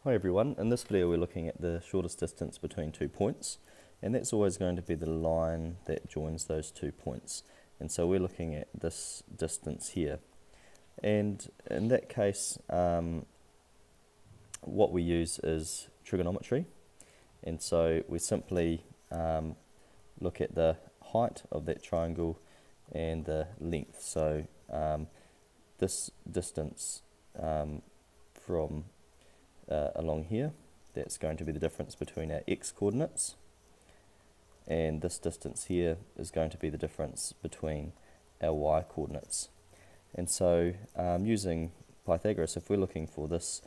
Hi everyone, in this video we're looking at the shortest distance between 2 points, and that's always going to be the line that joins those 2 points. And so we're looking at this distance here, and in that case what we use is trigonometry, and so we simply look at the height of that triangle and the length. So this distance from along here, that's going to be the difference between our x coordinates, and this distance here is going to be the difference between our y coordinates. And so using Pythagoras, if we're looking for this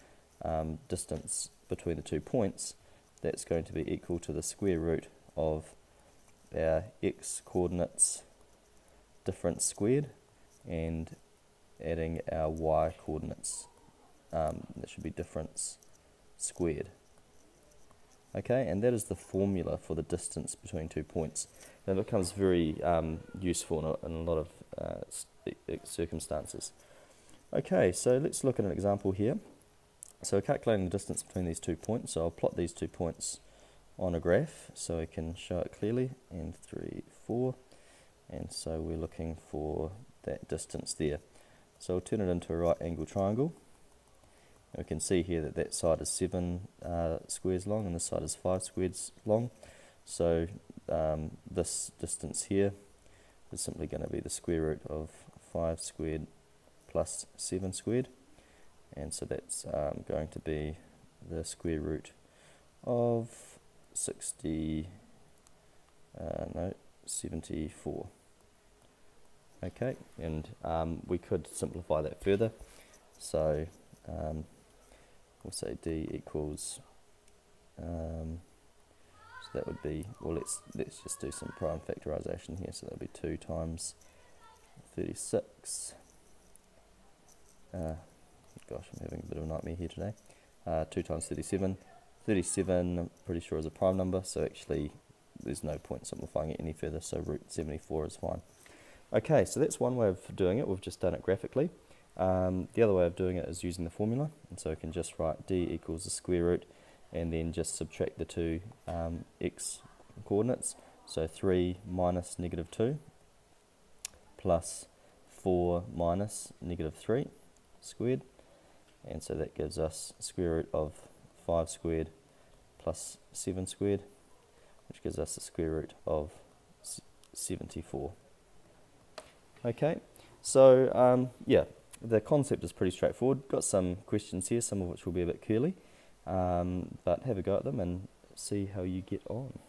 distance between the 2 points, that's going to be equal to the square root of our x coordinates difference squared and adding our y coordinates, that should be difference squared. Okay, and that is the formula for the distance between 2 points. That becomes very useful in a lot of circumstances. Okay, so let's look at an example here. So calculating the distance between these 2 points, so I'll plot these 2 points on a graph so I can show it clearly, and 3, 4, and so we're looking for that distance there. So I'll turn it into a right angle triangle. We can see here that that side is 7 squares long and this side is 5 squares long. So this distance here is simply going to be the square root of 5 squared plus 7 squared. And so that's going to be the square root of 74. Okay, and we could simplify that further. So we'll say d equals, so that would be, well, let's just do some prime factorization here. So that would be 2 times 36. Gosh, I'm having a bit of a nightmare here today. 2 times 37. 37, I'm pretty sure, is a prime number, so actually there's no point simplifying it any further, so root 74 is fine. Okay, so that's one way of doing it. We've just done it graphically. The other way of doing it is using the formula, and so I can just write d equals the square root and then just subtract the 2 x coordinates, so 3 minus negative 2 plus 4 minus negative 3 squared, and so that gives us square root of 5 squared plus 7 squared, which gives us the square root of 74. Okay, so yeah, the concept is pretty straightforward. Got some questions here, some of which will be a bit curly, but have a go at them and see how you get on.